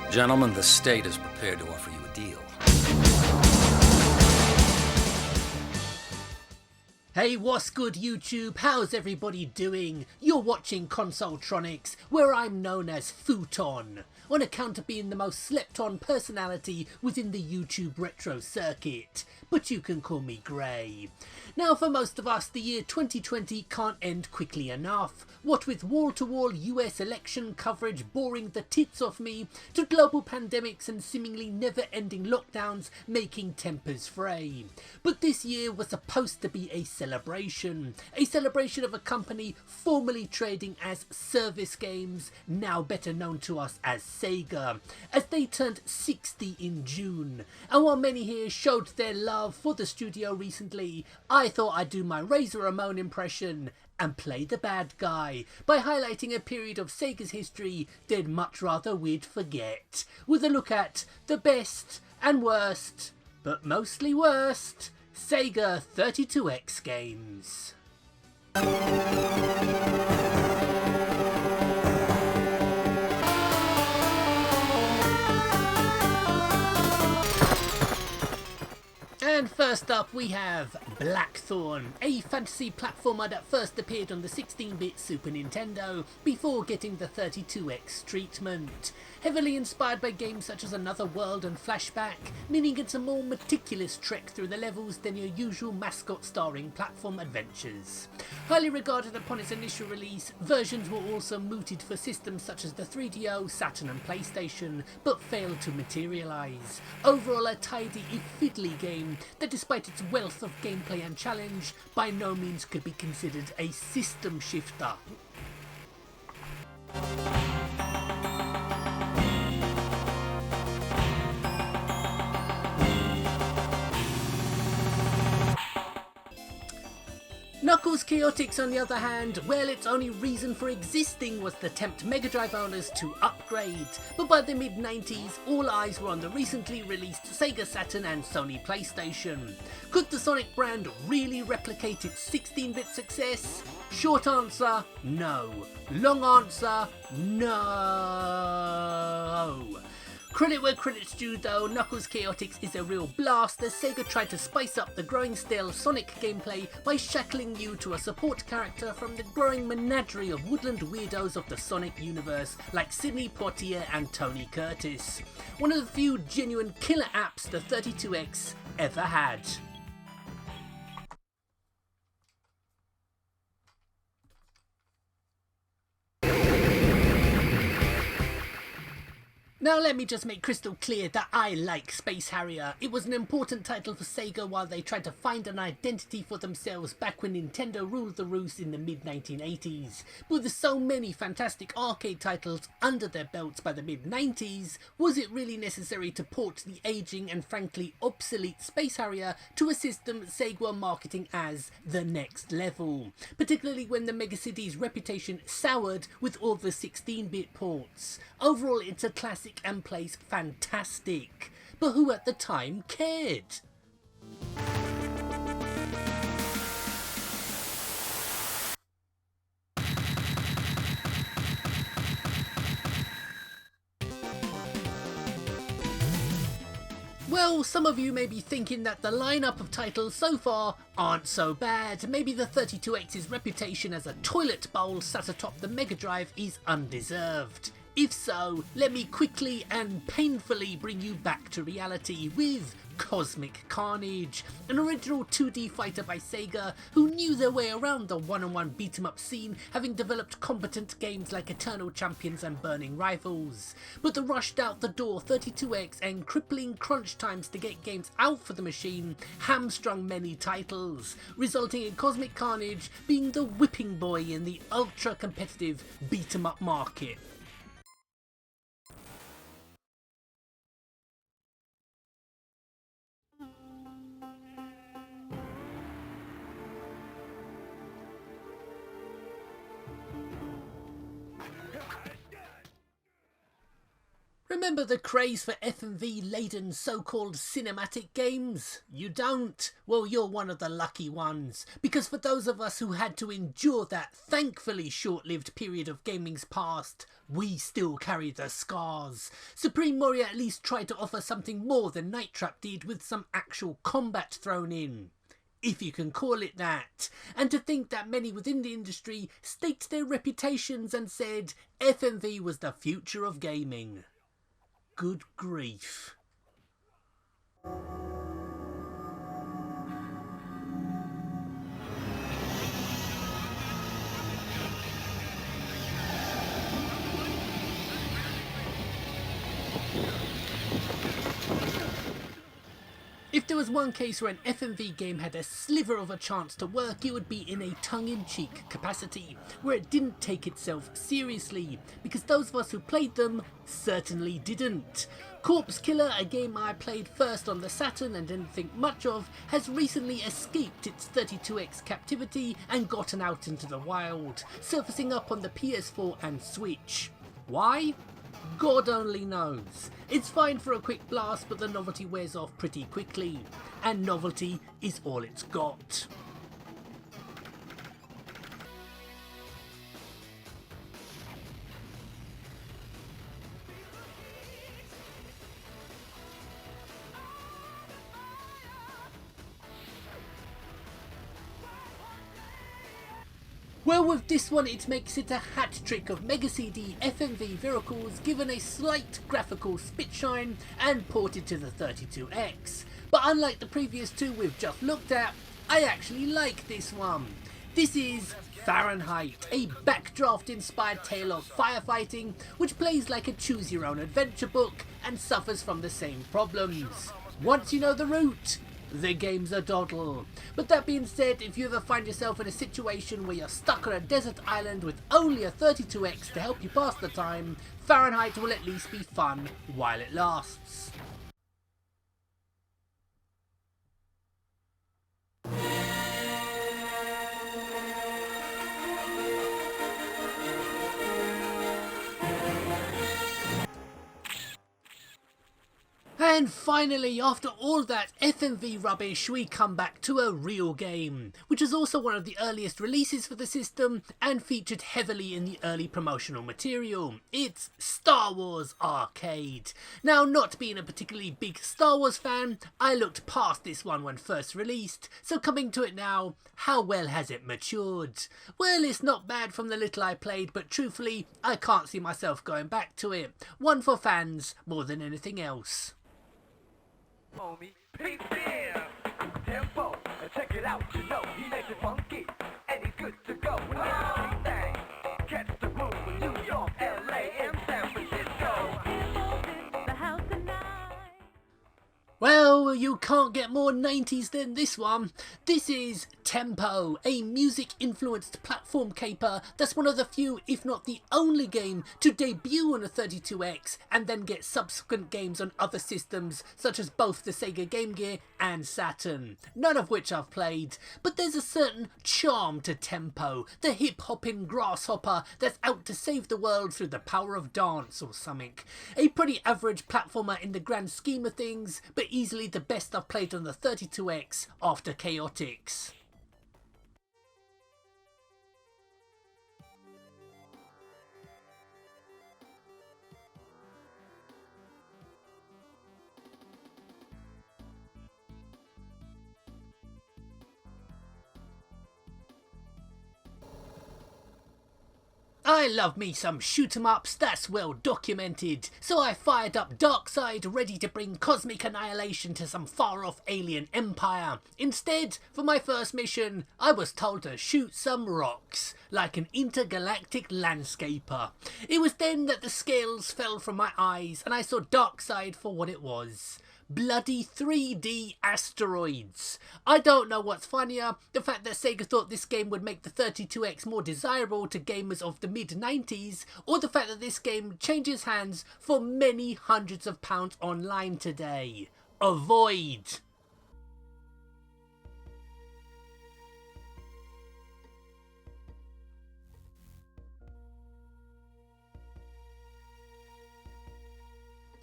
Gentlemen, the state is prepared to offer you a deal. Hey, what's good YouTube? How's everybody doing? You're watching Consoletronix, where I'm known as Futon, on account of being the most slept on personality within the YouTube retro circuit, but you can call me Grey. Now, for most of us, the year 2020 can't end quickly enough, what with wall-to-wall US election coverage boring the tits off me, to global pandemics and seemingly never-ending lockdowns making tempers fray. But this year was supposed to be a celebration of a company formerly trading as Service Games, now better known to us as Sega, as they turned 60 in June. And while many here showed their love for the studio recently, I thought I'd do my Razor Ramon impression and play the bad guy by highlighting a period of Sega's history they'd much rather we'd forget, with a look at the best and worst, but mostly worst, Sega 32X games. And first up we have Blackthorne, a fantasy platformer that first appeared on the 16-bit Super Nintendo before getting the 32X treatment. Heavily inspired by games such as Another World and Flashback, meaning it's a more meticulous trek through the levels than your usual mascot-starring platform adventures. Highly regarded upon its initial release, versions were also mooted for systems such as the 3DO, Saturn and PlayStation, but failed to materialise. Overall a tidy if fiddly game that, despite its wealth of gameplay and challenge, by no means could be considered a system shifter. Knuckles Chaotix, on the other hand, well, its only reason for existing was to tempt Mega Drive owners to upgrade, but by the mid-90s, all eyes were on the recently released Sega Saturn and Sony PlayStation. Could the Sonic brand really replicate its 16-bit success? Short answer, no. Long answer, no. Credit where credit's due though, Knuckles Chaotix is a real blast as Sega tried to spice up the growing stale Sonic gameplay by shackling you to a support character from the growing menagerie of woodland weirdos of the Sonic universe like Sidney Poitier and Tony Curtis. One of the few genuine killer apps the 32X ever had. Now let me just make crystal clear that I like Space Harrier. It was an important title for Sega while they tried to find an identity for themselves back when Nintendo ruled the roost in the mid-1980s. But with so many fantastic arcade titles under their belts by the mid-90s, was it really necessary to port the aging and frankly obsolete Space Harrier to a system Sega were marketing as the next level? Particularly when the Mega City's reputation soured with all the 16-bit ports. Overall, it's a classic and plays fantastic, but who at the time cared? Well, some of you may be thinking that the lineup of titles so far aren't so bad. Maybe the 32X's reputation as a toilet bowl sat atop the Mega Drive is undeserved. If so, let me quickly and painfully bring you back to reality with Cosmic Carnage, an original 2D fighter by Sega who knew their way around the one-on-one beat-em-up scene, having developed competent games like Eternal Champions and Burning Rivals. But the rushed out the door 32X and crippling crunch times to get games out for the machine hamstrung many titles, resulting in Cosmic Carnage being the whipping boy in the ultra-competitive beat-em-up market. Remember the craze for FMV-laden so-called cinematic games? You don't? Well, you're one of the lucky ones, because for those of us who had to endure that thankfully short-lived period of gaming's past, we still carry the scars. Supreme Mario at least tried to offer something more than Night Trap did, with some actual combat thrown in, if you can call it that. And to think that many within the industry staked their reputations and said FMV was the future of gaming. Good grief. If there was one case where an FMV game had a sliver of a chance to work, it would be in a tongue-in-cheek capacity, where it didn't take itself seriously, because those of us who played them certainly didn't. Corpse Killer, a game I played first on the Saturn and didn't think much of, has recently escaped its 32X captivity and gotten out into the wild, surfacing up on the PS4 and Switch. Why? God only knows. It's fine for a quick blast, but the novelty wears off pretty quickly, and novelty is all it's got. Well, with this one it makes it a hat trick of Mega CD FMV vehicles given a slight graphical spitshine and ported to the 32X. But unlike the previous two we've just looked at, I actually like this one. This is Fahrenheit, a backdraft inspired tale of firefighting which plays like a choose your own adventure book and suffers from the same problems. Once you know the route, the game's a doddle. But that being said, if you ever find yourself in a situation where you're stuck on a desert island with only a 32X to help you pass the time, Fahrenheit will at least be fun while it lasts. And finally, after all that FMV rubbish, we come back to a real game, which is also one of the earliest releases for the system and featured heavily in the early promotional material. It's Star Wars Arcade. Now, not being a particularly big Star Wars fan, I looked past this one when first released, so coming to it now, how well has it matured? Well, it's not bad from the little I played, but truthfully, I can't see myself going back to it. One for fans more than anything else. Homie, peep here, tempo, check it out, you know, he makes it funky, and he's good to go, everything, catch the move in New York, LA, and San Francisco. Well, you can't get more 90s than this one. This is Tempo, a music-influenced platform caper that's one of the few, if not the only game to debut on a 32X and then get subsequent games on other systems such as both the Sega Game Gear and Saturn, none of which I've played. But there's a certain charm to Tempo, the hip-hopping grasshopper that's out to save the world through the power of dance or something. A pretty average platformer in the grand scheme of things, but easily the best I've played on the 32X after Chaotix. I love me some shoot 'em ups, that's well documented, so I fired up Darkside ready to bring cosmic annihilation to some far off alien empire. Instead, for my first mission, I was told to shoot some rocks, like an intergalactic landscaper. It was then that the scales fell from my eyes and I saw Darkside for what it was. Bloody 3D asteroids. I don't know what's funnier, the fact that Sega thought this game would make the 32X more desirable to gamers of the mid-90s, or the fact that this game changes hands for many hundreds of pounds online today. Avoid.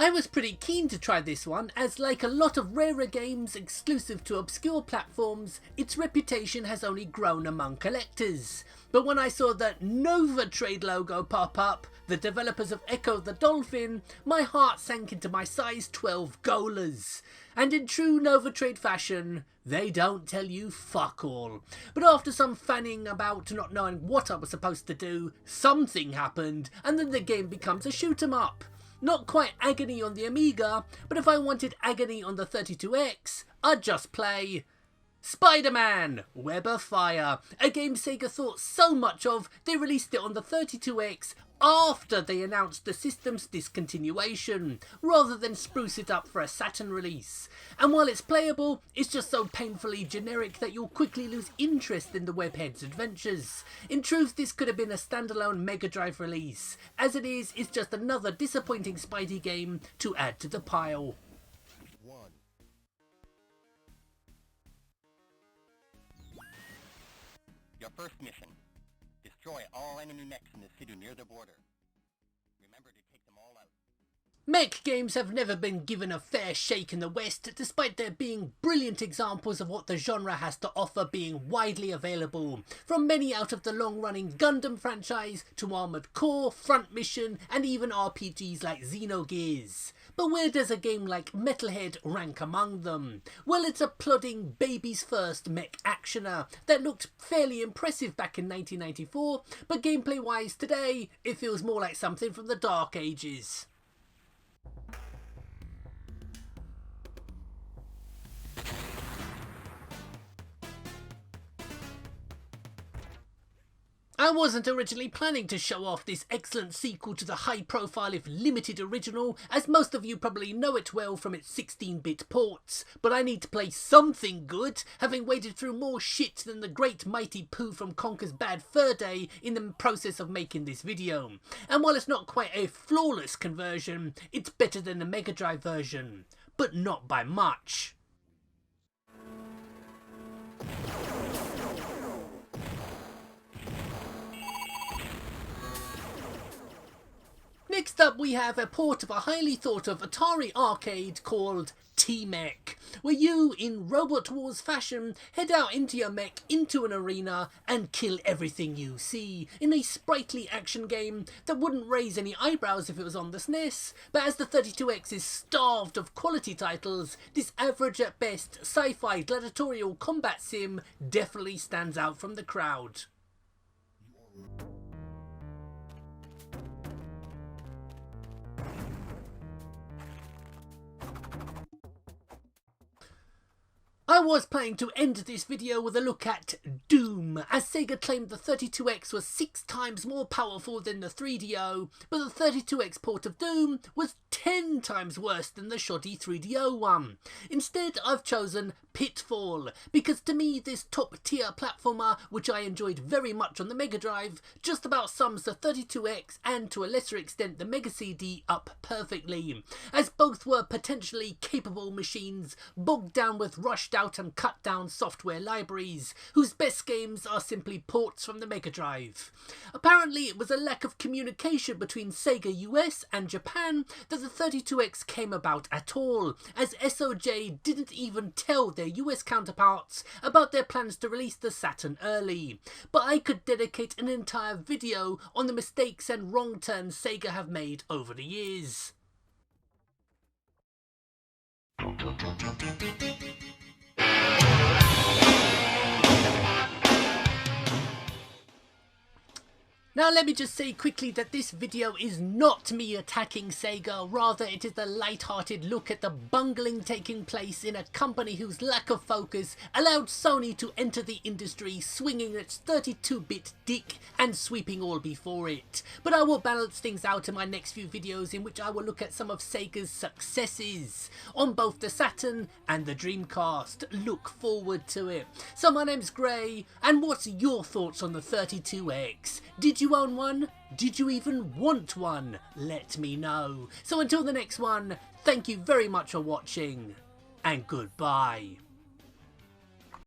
I was pretty keen to try this one, as like a lot of rarer games exclusive to obscure platforms, its reputation has only grown among collectors. But when I saw the Nova Trade logo pop up, the developers of Echo the Dolphin, my heart sank into my size 12 golas. And in true Nova Trade fashion, they don't tell you fuck all. But after some fanning about not knowing what I was supposed to do, something happened, and then the game becomes a shoot 'em up. Not quite agony on the Amiga, but if I wanted agony on the 32X, I'd just play Spider-Man Web of Fire, a game Sega thought so much of they released it on the 32X after they announced the system's discontinuation, rather than spruce it up for a Saturn release. And while it's playable, it's just so painfully generic that you'll quickly lose interest in the webhead's adventures. In truth, this could have been a standalone Mega Drive release. As it is, it's just another disappointing Spidey game to add to the pile. Your first mission. Destroy all enemy mechs in the city near the border. Remember to take them all out. Mech games have never been given a fair shake in the West, despite there being brilliant examples of what the genre has to offer being widely available, from many out of the long-running Gundam franchise to Armored Core, Front Mission, and even RPGs like Xenogears. But where does a game like Metalhead rank among them? Well, it's a plodding baby's first mech actioner that looked fairly impressive back in 1994, but gameplay-wise today, it feels more like something from the Dark Ages. I wasn't originally planning to show off this excellent sequel to the high-profile if limited original, as most of you probably know it well from its 16-bit ports, but I need to play something good, having waded through more shit than the great mighty poo from Conker's Bad Fur Day in the process of making this video. And while it's not quite a flawless conversion, it's better than the Mega Drive version, but not by much. Next up we have a port of a highly thought of Atari arcade called Tmek, where you, in Robot Wars fashion, head out into your mech into an arena and kill everything you see, in a sprightly action game that wouldn't raise any eyebrows if it was on the SNES, but as the 32X is starved of quality titles, this average at best sci-fi gladiatorial combat sim definitely stands out from the crowd. I was planning to end this video with a look at Doom, as Sega claimed the 32X was 6 times more powerful than the 3DO, but the 32X port of Doom was 10 times worse than the shoddy 3DO one. Instead, I've chosen Pitfall, because to me this top tier platformer, which I enjoyed very much on the Mega Drive, just about sums the 32X and to a lesser extent the Mega CD up perfectly, as both were potentially capable machines bogged down with rushed out and cut down software libraries, whose best games are simply ports from the Mega Drive. Apparently it was a lack of communication between Sega US and Japan that the 32X came about at all, as SOJ didn't even tell their US counterparts about their plans to release the Saturn early. But I could dedicate an entire video on the mistakes and wrong turns Sega have made over the years. Now let me just say quickly that this video is not me attacking Sega, rather it is a light-hearted look at the bungling taking place in a company whose lack of focus allowed Sony to enter the industry swinging its 32-bit dick and sweeping all before it. But I will balance things out in my next few videos, in which I will look at some of Sega's successes on both the Saturn and the Dreamcast. Look forward to it. So my name's Gray, and what's your thoughts on the 32X? Did you own one? Did you even want one? Let me know. So until the next one, thank you very much for watching, and goodbye.